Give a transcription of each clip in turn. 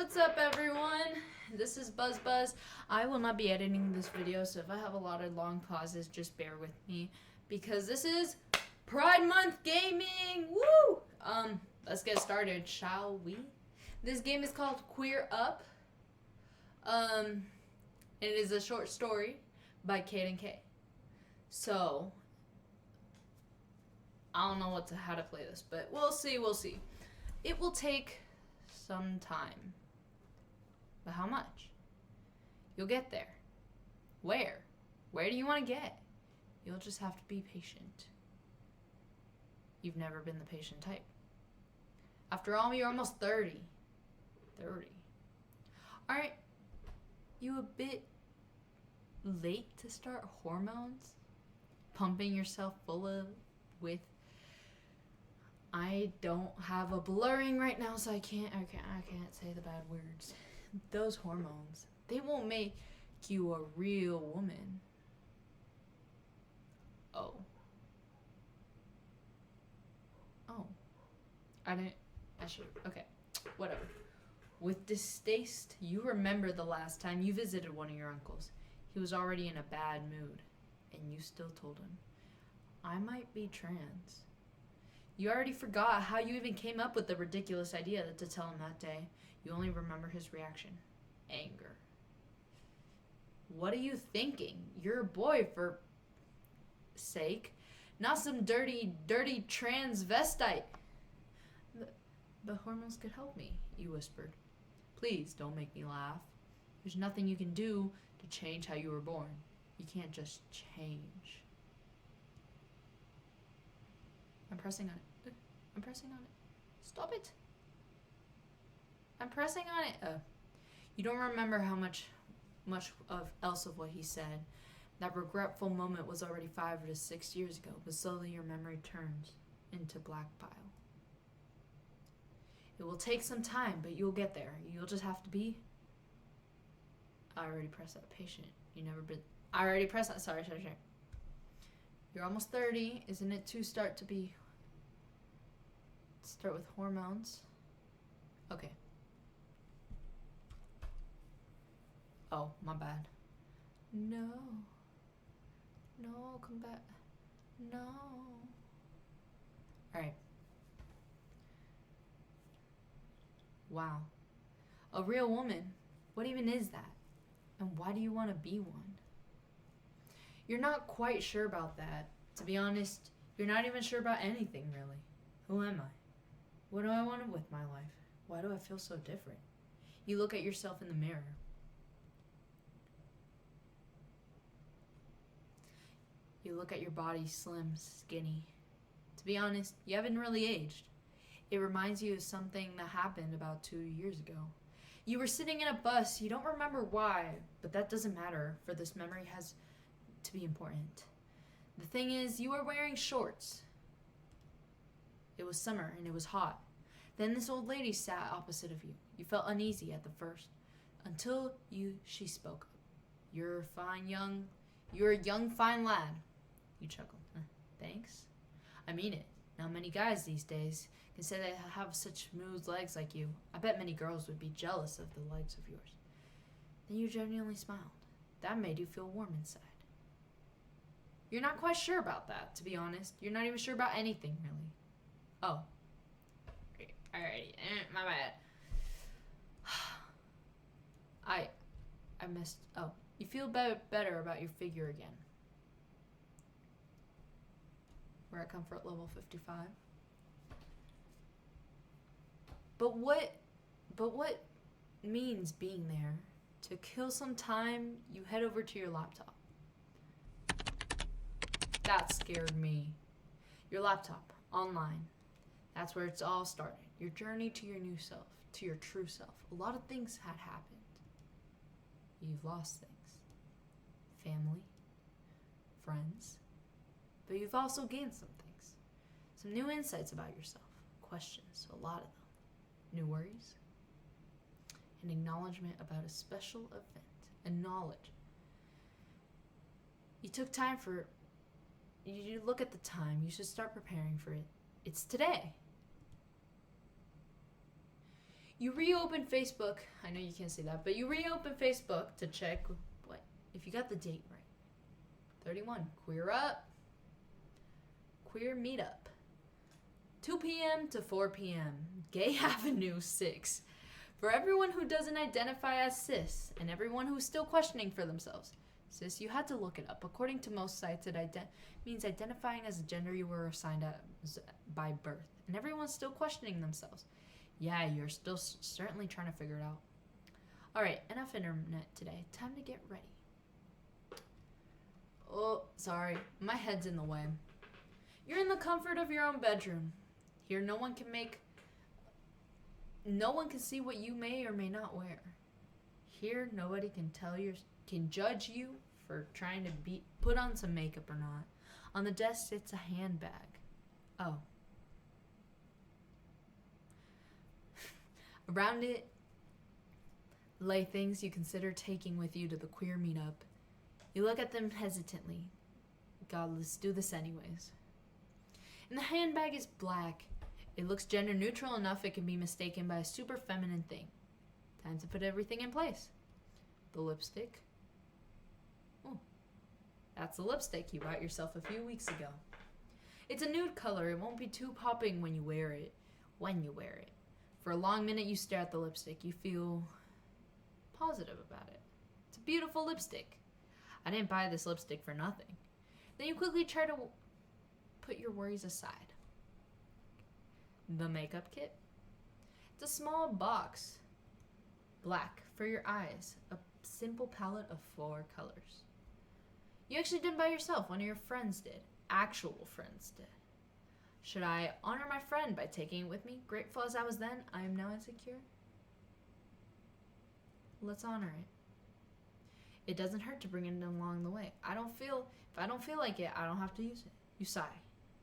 What's up, everyone? This is Buzz. I will not be editing this video, so if I have a lot of long pauses, just bear with me because this is Pride Month gaming. Woo! Let's get started, shall we? This game is called Queer Up. It is a short story by Kate and K. So I don't know how to play this, but we'll see. It will take some time. But how much? You'll get there. Where? Where do you want to get? You'll just have to be patient. You've never been the patient type. After all, you're almost 30. 30. Aren't you a bit late to start hormones? Pumping yourself with I don't have a blurring right now, so I can't say the bad words. Those hormones, they won't make you a real woman. Oh. Okay, whatever. With distaste, you remember the last time you visited one of your uncles. He was already in a bad mood, and you still told him, I might be trans. You already forgot how you even came up with the ridiculous idea to tell him that day. You only remember his reaction. Anger. What are you thinking? You're a boy, for sake. Not some dirty transvestite. The hormones could help me, you whispered. Please don't make me laugh. There's nothing you can do to change how you were born. You can't just change. I'm pressing on it. I'm pressing on it. Stop it. I'm pressing on it. You don't remember how much else of what he said. That regretful moment was already 5 to 6 years ago, but slowly your memory turns into black pile. It will take some time, but you'll get there. You'll just have to be... I already pressed that. Patient. You never been... I already pressed that. Sorry. You're almost 30. Isn't it to start with hormones? Okay. Oh, my bad. No, come back. No. Alright. Wow. A real woman? What even is that? And why do you want to be one? You're not quite sure about that. To be honest, you're not even sure about anything, really. Who am I? What do I want with my life? Why do I feel so different? You look at yourself in the mirror. You look at your body, slim, skinny. To be honest, you haven't really aged. It reminds you of something that happened about 2 years ago. You were sitting in a bus. You don't remember why, but that doesn't matter, for this memory has to be important. The thing is, you were wearing shorts. It was summer and it was hot. Then this old lady sat opposite of you. You felt uneasy at the first, until she spoke up. You're a young, fine lad. You chuckled. Thanks. I mean it. Not many guys these days can say they have such smooth legs like you. I bet many girls would be jealous of the legs of yours. Then you genuinely smiled. That made you feel warm inside. You're not quite sure about that, to be honest. You're not even sure about anything, really. Oh. Alrighty. My bad. I missed... Oh. You feel better about your figure again. We're at comfort level 55. But what means being there? To kill some time, you head over to your laptop. That scared me. Your laptop, online. That's where it's all started. Your journey to your new self, to your true self. A lot of things had happened. You've lost things. Family, friends, but you've also gained some things. Some new insights about yourself, questions, a lot of them. New worries, an acknowledgement about a special event, a knowledge. You took time for... You look at the time, you should start preparing for it. It's today. You reopen Facebook. I know you can't see that, but you reopen Facebook to check what if you got the date right. 31. Queer up. Queer meetup. 2 p.m. to 4 p.m. Gay Avenue 6. For everyone who doesn't identify as cis and everyone who's still questioning for themselves. Cis, you had to look it up. According to most sites, it means identifying as a gender you were assigned by birth. And everyone's still questioning themselves. Yeah, you're still certainly trying to figure it out. Alright, enough internet today. Time to get ready. Oh, sorry. My head's in the way. You're in the comfort of your own bedroom. Here, no one can see what you may or may not wear. Here, nobody can judge you for trying to put on some makeup or not. On the desk sits a handbag. Oh. Around it lay things you consider taking with you to the queer meetup. You look at them hesitantly. God, let's do this anyways. And the handbag is black. It looks gender neutral enough it can be mistaken by a super feminine thing. Time to put everything in place. The lipstick. Oh, that's the lipstick you bought yourself a few weeks ago. It's a nude color. It won't be too popping when you wear it. For a long minute you stare at the lipstick. You feel positive about it. It's a beautiful lipstick. I didn't buy this lipstick for nothing. Then you quickly try to put your worries aside. The makeup kit. It's a small box. Black for your eyes. A simple palette of 4 colors. You actually didn't buy yourself. One of your friends did. Actual friends did. Should I honor my friend by taking it with me? Grateful as I was then, I am now insecure. Let's honor it. It doesn't hurt to bring it along the way. If I don't feel like it, I don't have to use it. You sigh.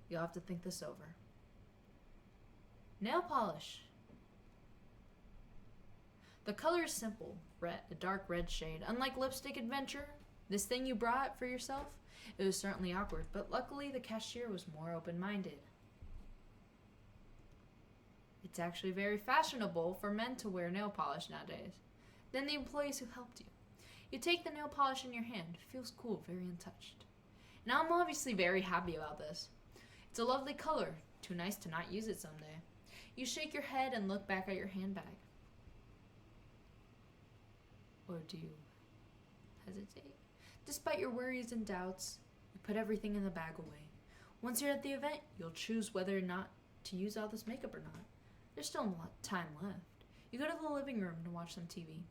You'll have to think this over. Nail polish. The color is simple, red, a dark red shade. Unlike lipstick adventure, this thing you brought for yourself, it was certainly awkward, but luckily the cashier was more open-minded. It's actually very fashionable for men to wear nail polish nowadays. Then the employees who helped you. You take the nail polish in your hand. It feels cool, very untouched. Now I'm obviously very happy about this. It's a lovely color. Too nice to not use it someday. You shake your head and look back at your handbag. Or do you hesitate? Despite your worries and doubts, you put everything in the bag away. Once you're at the event, you'll choose whether or not to use all this makeup or not. There's still a lot of time left. You go to the living room to watch some TV.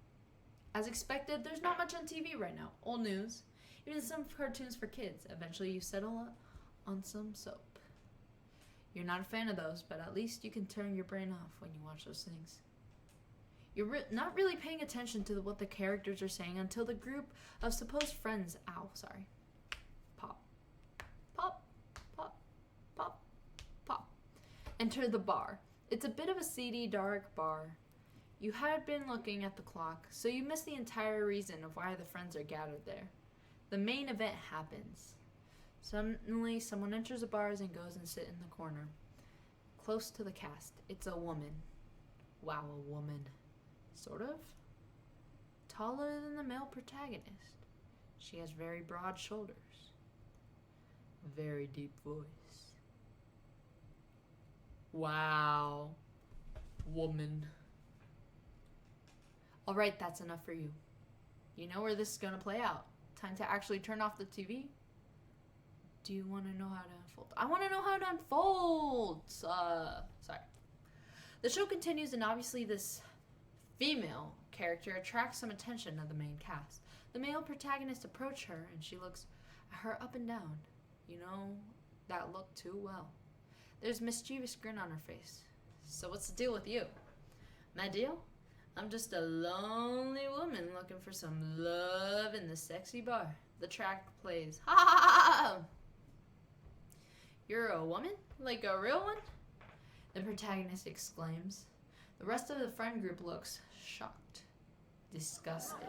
As expected, there's not much on TV right now. Old news, even some cartoons for kids. Eventually you settle on some soap. You're not a fan of those, but at least you can turn your brain off when you watch those things. You're not really paying attention to what the characters are saying until the group of supposed friends, pop, pop, pop, pop, pop, enter the bar. It's a bit of a seedy, dark bar. You had been looking at the clock, so you missed the entire reason of why the friends are gathered there. The main event happens. Suddenly, someone enters the bars and goes and sits in the corner, close to the cast. It's a woman. Wow, a woman. Sort of. Taller than the male protagonist. She has very broad shoulders. Very deep voice. Wow. Woman. Alright, that's enough for you. You know where this is going to play out. Time to actually turn off the TV. Do you want to know how to unfold? I want to know how to unfold! Sorry. The show continues, and obviously this female character attracts some attention of the main cast. The male protagonist approaches her, and she looks at her up and down. You know, that look too well. There's a mischievous grin on her face. So what's the deal with you? My deal? I'm just a lonely woman looking for some love in the sexy bar. The track plays. Ha ha ha ha! You're a woman? Like a real one? The protagonist exclaims. The rest of the friend group looks shocked, disgusted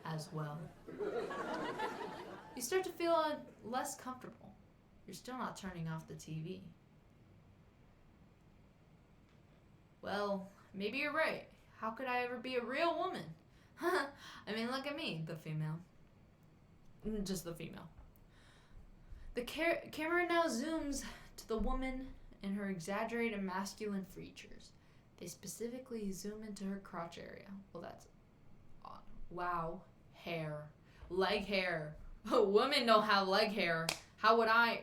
as well. You start to feel less comfortable. You're still not turning off the TV. Well, maybe you're right. How could I ever be a real woman? I mean, look at me, the female. Just the female. The camera now zooms to the woman and her exaggerated masculine features. They specifically zoom into her crotch area. Well, that's odd. Wow. Hair. Leg hair. Women don't have leg hair. How would I?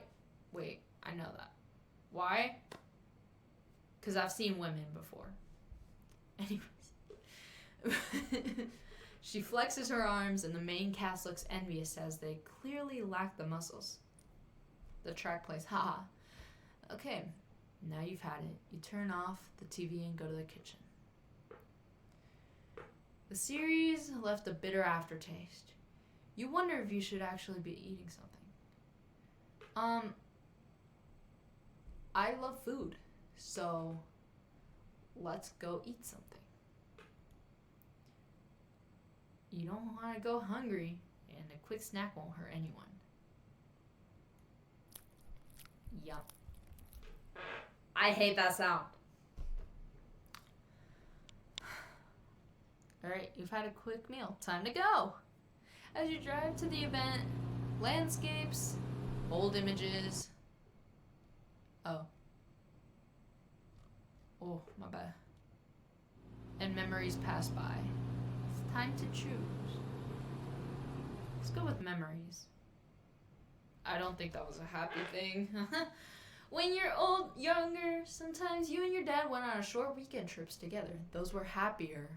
Wait, I know that. Why? Because I've seen women before. Anyways. She flexes her arms and the main cast looks envious as they clearly lack the muscles. The track plays. Haha. Okay, now you've had it. You turn off the TV and go to the kitchen. The series left a bitter aftertaste. You wonder if you should actually be eating something. I love food, so let's go eat something. You don't want to go hungry, and a quick snack won't hurt anyone. Yum. I hate that sound. Alright, you've had a quick meal. Time to go. As you drive to the event, landscapes, old images. Oh, my bad. And memories pass by. It's time to choose. Let's go with memories. I don't think that was a happy thing. When you're younger, sometimes you and your dad went on a short weekend trips together. Those were happier,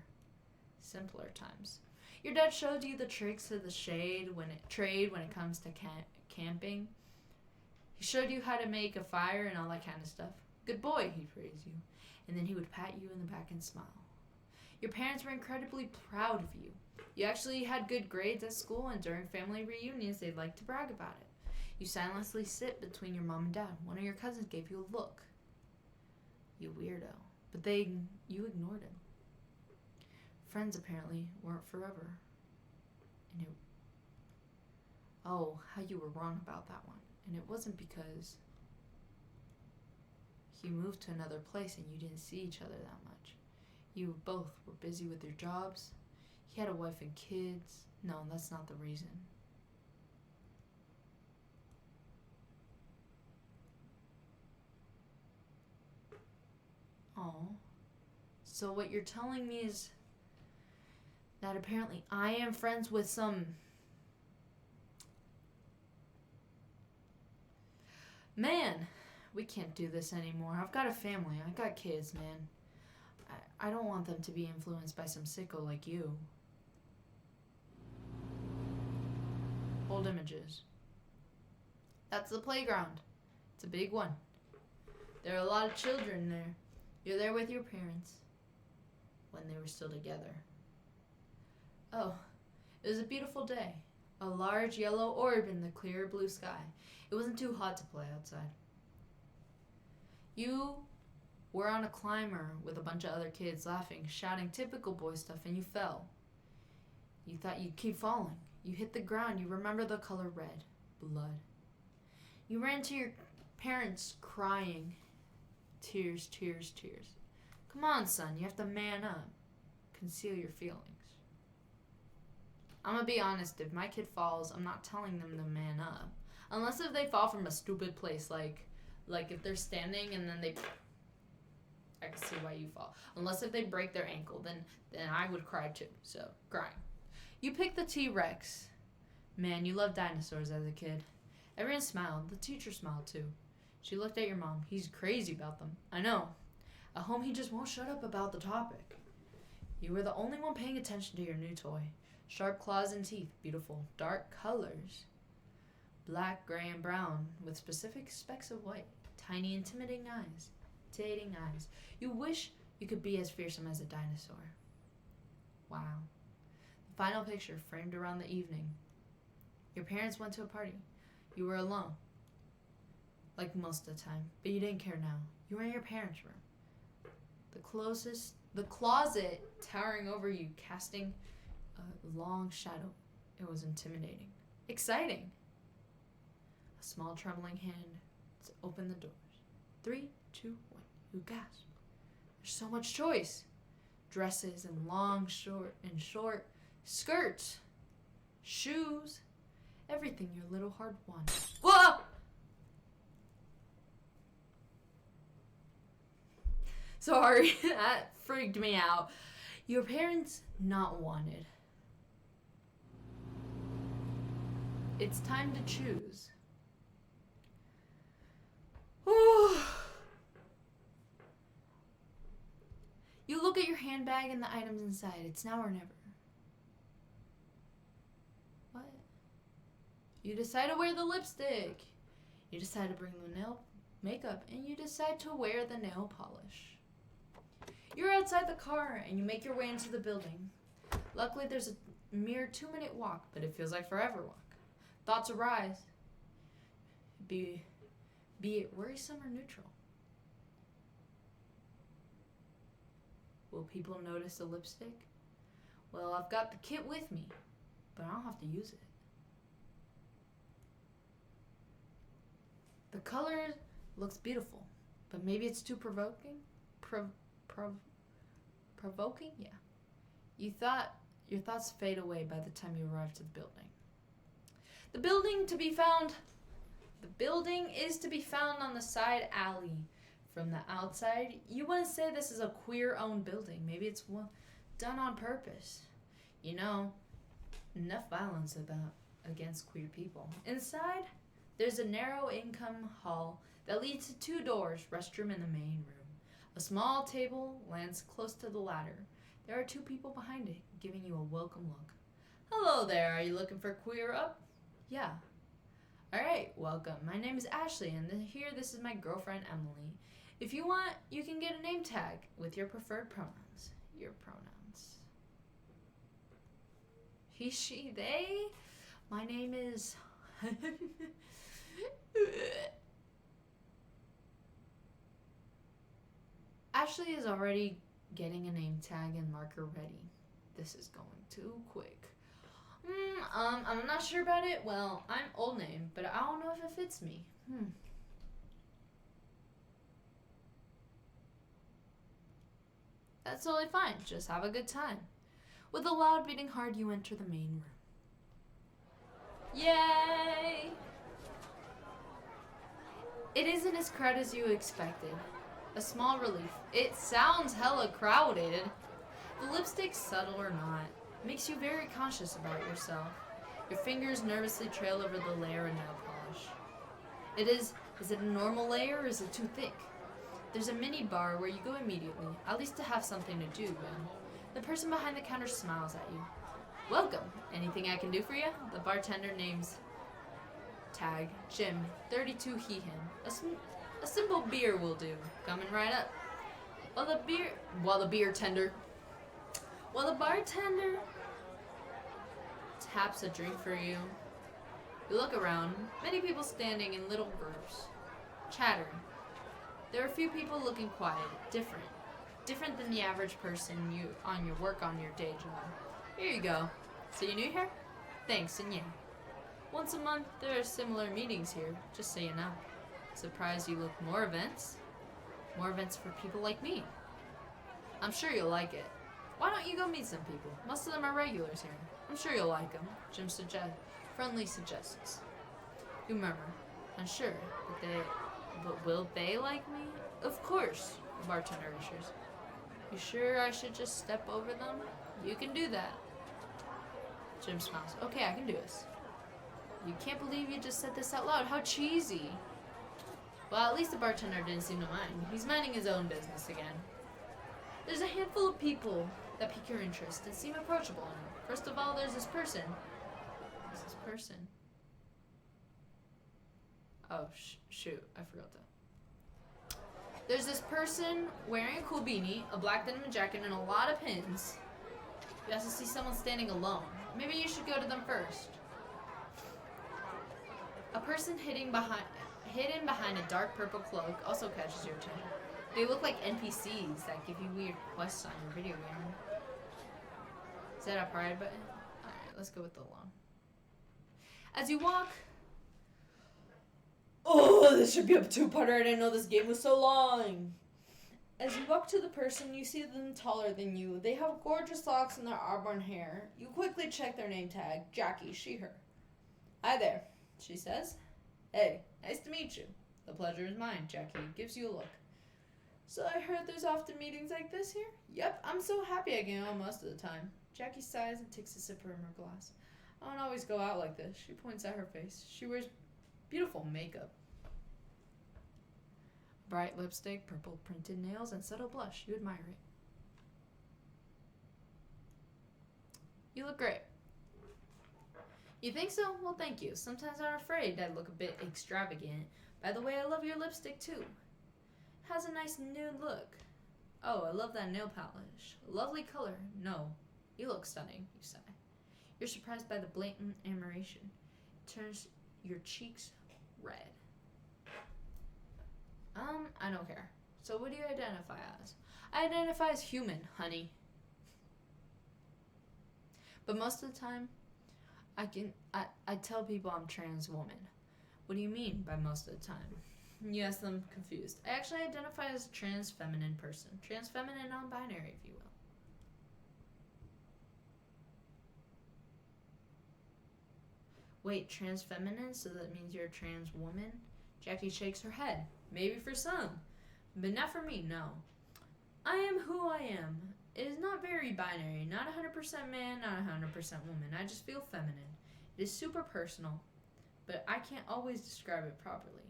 simpler times. Your dad showed you the tricks of the trade when it comes to camping. He showed you how to make a fire and all that kind of stuff. Good boy, he'd praise you. And then he would pat you in the back and smile. Your parents were incredibly proud of you. You actually had good grades at school, and during family reunions, they'd like to brag about it. You silently sit between your mom and dad. One of your cousins gave you a look. You weirdo. But you ignored him. Friends apparently weren't forever. And how you were wrong about that one. And it wasn't because you moved to another place and you didn't see each other that much. You both were busy with your jobs. He had a wife and kids. No, that's not the reason. Oh. So what you're telling me is that apparently I am friends with some... Man, we can't do this anymore. I've got a family. I've got kids, man. I don't want them to be influenced by some sicko like you. Old images. That's the playground. It's a big one. There are a lot of children there. You're there with your parents when they were still together. Oh, it was a beautiful day. A large yellow orb in the clear blue sky. It wasn't too hot to play outside. You were on a climber with a bunch of other kids laughing, shouting typical boy stuff, and you fell. You thought you'd keep falling. You hit the ground. You remember the color red. Blood. You ran to your parents crying. Tears, tears, tears. Come on, son. You have to man up. Conceal your feelings. I'm gonna be honest. If my kid falls, I'm not telling them to man up. Unless if they fall from a stupid place, like if they're standing and then I can see why you fall. Unless if they break their ankle, then I would cry too. So, crying. You picked the T-Rex. Man, you loved dinosaurs as a kid. Everyone smiled. The teacher smiled too. She looked at your mom. He's crazy about them. I know. At home, he just won't shut up about the topic. You were the only one paying attention to your new toy. Sharp claws and teeth. Beautiful. Dark colors. Black, gray, and brown with specific specks of white. Tiny, intimidating eyes. You wish you could be as fearsome as a dinosaur. Wow. The final picture framed around the evening. Your parents went to a party. You were alone. Like most of the time. But you didn't care now. You were in your parents' room. The closet towering over you, casting a long shadow. It was intimidating. Exciting. A small trembling hand to open the doors. 3, 2, 1. You gasp. There's so much choice. dresses and long, short skirts, shoes, everything your little heart wants. Whoa! Sorry, that freaked me out. Your parents not wanted. It's time to choose. You look at your handbag and the items inside. It's now or never. What? You decide to wear the lipstick. You decide to bring the nail makeup. And you decide to wear the nail polish. You're outside the car and you make your way into the building. Luckily, there's a mere 2-minute walk, but it feels like forever walk. Thoughts arise. Be it worrisome or neutral. Will people notice the lipstick? Well, I've got the kit with me, but I don't have to use it. The color looks beautiful, but maybe it's too provoking? Provoking? Yeah. Your thoughts fade away by the time you arrive to the building. The building is to be found on the side alley. From the outside, you wouldn't say this is a queer-owned building. Maybe it's done on purpose. You know, enough violence against queer people. Inside, there's a narrow income hall that leads to 2 doors, restroom and the main room. A small table lands close to the ladder. There are 2 people behind it, giving you a welcome look. Hello there, are you looking for queer up? Yeah. Alright, welcome. My name is Ashley, and this is my girlfriend, Emily. If you want, you can get a name tag with your preferred pronouns. Your pronouns. He, she, they. My name is... Ashley is already getting a name tag and marker ready. This is going too quick. I'm not sure about it. Well, I'm old name, but I don't know if it fits me. That's totally fine. Just have a good time. With a loud beating heart, you enter the main room. Yay! It isn't as crowded as you expected. A small relief. It sounds hella crowded. The lipstick, subtle or not, makes you very conscious about yourself. Your fingers nervously trail over the layer of nail polish. Is it a normal layer or is it too thick? There's a mini bar where you go immediately, at least to have something to do then. The person behind the counter smiles at you. Welcome. Anything I can do for you? The bartender names tag Jim, 32 he him. A simple beer will do. Coming right up. While the bartender taps a drink for you. You look around, many people standing in little groups, chattering. There are a few people looking quiet, different than the average person on your day job. Here you go. So you new here? Thanks, and yeah. Once a month, there are similar meetings here, just so you know. Surprised you look more events? More events for people like me. I'm sure you'll like it. Why don't you go meet some people? Most of them are regulars here. I'm sure you'll like them. Jim friendly suggests. You murmur, unsure, but will they like me? Of course, the bartender assures. You sure I should just step over them? You can do that. Jim smiles. Okay, I can do this. You can't believe you just said this out loud. How cheesy. Well, at least the bartender didn't seem to mind. He's minding his own business again. There's a handful of people that pique your interest and seem approachable. First of all, there's this person. Who's this person? Oh, shoot. I forgot that. There's this person wearing a cool beanie, a black denim jacket, and a lot of pins. You also see someone standing alone. Maybe you should go to them first. A person hidden behind a dark purple cloak also catches your attention. They look like NPCs that give you weird quests on your video game. Is that a pride button? Alright, let's go with the long. As you walk... Oh, this should be a 2-parter. I didn't know this game was so long. As you walk to the person, you see them taller than you. They have gorgeous locks in their auburn hair. You quickly check their name tag. Jackie, she, her. Hi there, she says. Hey, nice to meet you. The pleasure is mine, Jackie gives you a look. So I heard there's often meetings like this here? Yep, I'm so happy I can go most of the time. Jackie sighs and takes a sip from her glass. I don't always go out like this. She points at her face. She wears beautiful makeup. Bright lipstick, purple printed nails, and subtle blush. You admire it. You look great. You think so? Well, thank you. Sometimes I'm afraid I look a bit extravagant. By the way, I love your lipstick too. Has a nice nude look. Oh, I love that nail polish. Lovely color. No, you look stunning, you sigh. You're surprised by the blatant admiration. It turns your cheeks red. I don't care. So what do you identify as? I identify as human, honey. But most of the time, I tell people I'm trans woman. What do you mean by most of the time? You ask them confused. I actually identify as a trans feminine person. Trans feminine, non-binary, if you will. Wait, trans feminine? So that means you're a trans woman? Jackie shakes her head. Maybe for some, but not for me, no. I am who I am. It is not very binary, not 100% man, not 100% woman. I just feel feminine. It is super personal, but I can't always describe it properly.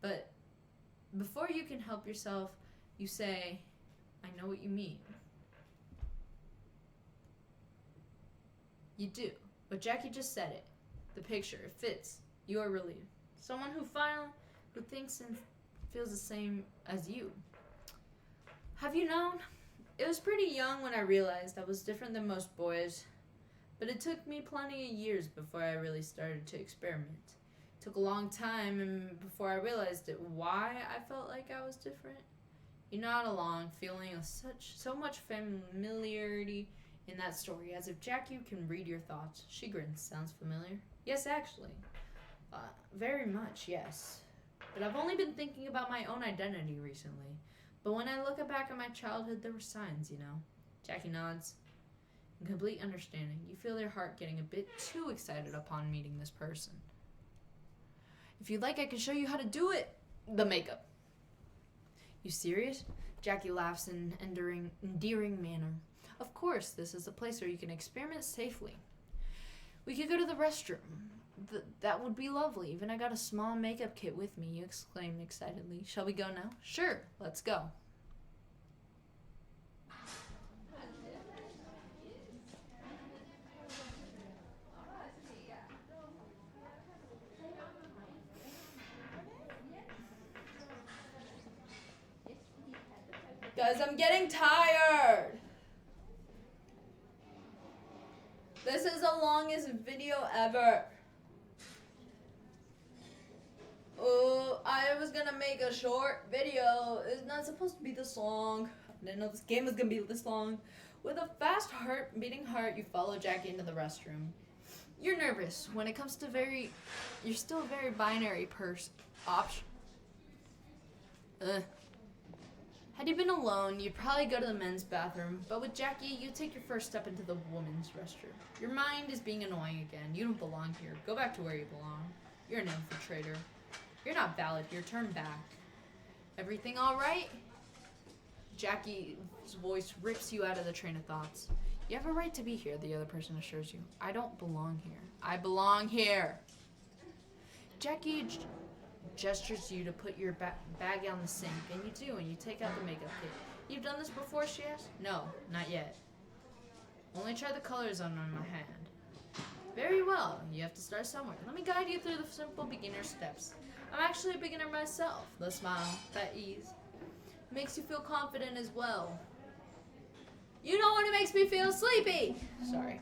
But before you can help yourself, you say, I know what you mean. You do, but Jackie just said it. The picture, it fits. You are relieved. Someone who thinks and feels the same as you. Have you known? It was pretty young when I realized I was different than most boys, but it took me plenty of years before I really started to experiment. It took a long time and before I realized why I felt like I was different. You're not alone, feeling so much familiarity in that story, as if Jackie can read your thoughts. She grins. Sounds familiar? Yes, actually. Very much, yes. But I've only been thinking about my own identity recently. But when I look back at my childhood, there were signs, you know. Jackie nods. In complete understanding, you feel your heart getting a bit too excited upon meeting this person. If you'd like, I can show you how to do it. The makeup. You serious? Jackie laughs in an endearing manner. Of course, this is a place where you can experiment safely. We could go to the restroom. That would be lovely. Even I got a small makeup kit with me, you exclaimed excitedly. Shall we go now? Sure, let's go. Guys, I'm getting tired. This is the longest video ever. Oh, I was gonna make a short video. It's not supposed to be this long. I didn't know this game was gonna be this long. With a fast beating heart, you follow Jackie into the restroom. You're nervous. When it comes to you're still a very binary option. Had you been alone, you'd probably go to the men's bathroom, but with Jackie, you take your first step into the women's restroom. Your mind is being annoying again. You don't belong here. Go back to where you belong. You're an infiltrator. You're not valid here. Turn back. Everything all right? Jackie's voice rips you out of the train of thoughts. You have a right to be here, the other person assures you. I don't belong here. I belong here. Jackie gestures you to put your bag on the sink, and you do, and you take out the makeup kit. You've done this before, she asks? No, not yet. Only try the colors on my hand. Very well, you have to start somewhere. Let me guide you through the simple beginner steps. I'm actually a beginner myself. The smile, that ease, makes you feel confident as well. You know when it makes me feel sleepy. Sorry.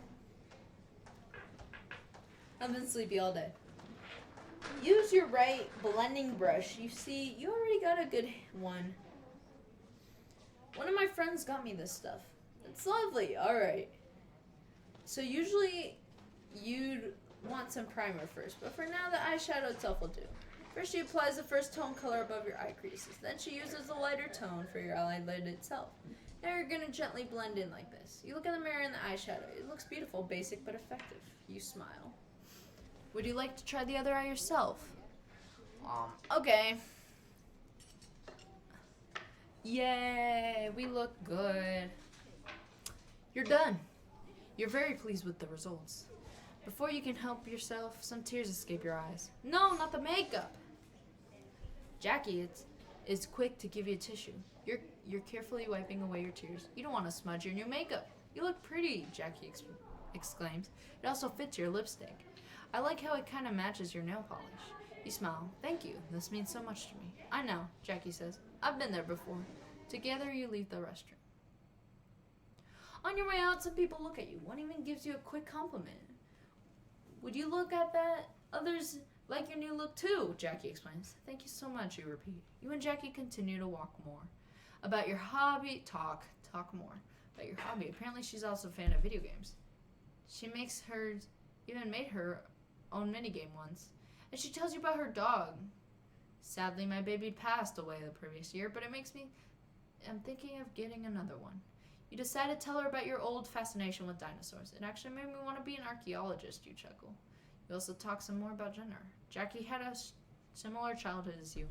I've been sleepy all day. Use your right blending brush. You see, you already got a good one. One of my friends got me this stuff. It's lovely. All right. So usually you'd want some primer first, but for now the eyeshadow itself will do. First, she applies the first tone color above your eye creases. Then she uses a lighter tone for your eyelid itself. Now you're gonna gently blend in like this. You look in the mirror in the eyeshadow. It looks beautiful, basic, but effective. You smile. Would you like to try the other eye yourself? Okay. Yay, we look good. You're done. You're very pleased with the results. Before you can help yourself, some tears escape your eyes. No, not the makeup. Jackie is quick to give you a tissue. You're carefully wiping away your tears. You don't want to smudge your new makeup. You look pretty, Jackie exclaims. It also fits your lipstick. I like how it kind of matches your nail polish. You smile. Thank you. This means so much to me. I know, Jackie says. I've been there before. Together, you leave the restroom. On your way out, some people look at you. One even gives you a quick compliment. Would you look at that? Others like your new look too, Jackie explains. Thank you so much, you repeat. You and Jackie continue to walk more. About your hobby, talk more. About your hobby. Apparently she's also a fan of video games. She even made her own minigame once. And she tells you about her dog. Sadly, my baby passed away the previous year, but I'm thinking of getting another one. You decide to tell her about your old fascination with dinosaurs. It actually made me want to be an archaeologist, you chuckle. You also talk some more about Jenner. Jackie had a similar childhood as you,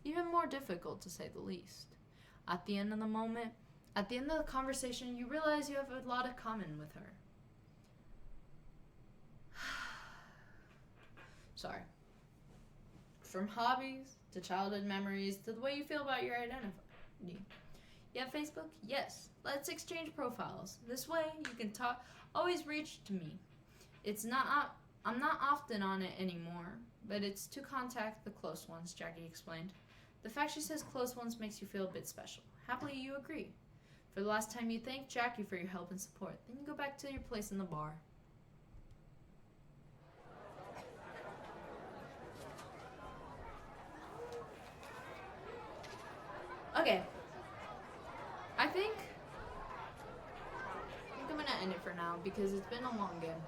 even more difficult to say the least. At the end of the conversation, you realize you have a lot in common with her. Sorry. From hobbies to childhood memories to the way you feel about your identity. You have Facebook? Yes. Let's exchange profiles. This way you can always reach to me. I'm not often on it anymore, but it's to contact the close ones, Jackie explained. The fact she says close ones makes you feel a bit special. Happily, you agree. For the last time, you thank Jackie for your help and support. Then you go back to your place in the bar. Okay. I think I'm gonna end it for now because it's been a long game.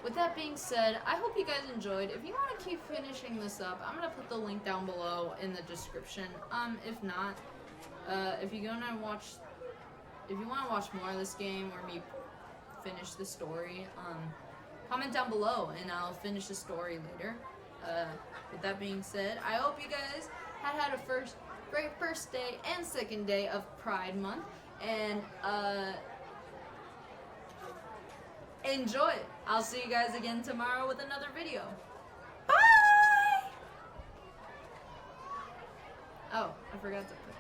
With that being said, I hope you guys enjoyed. If you want to keep finishing this up, I'm gonna put the link down below in the description. If not, if you want to watch more of this game or me finish the story, comment down below and I'll finish the story later. With that being said, I hope you guys had a great first day and second day of Pride Month, and enjoy it. I'll see you guys again tomorrow with another video. Bye! Oh, I forgot to put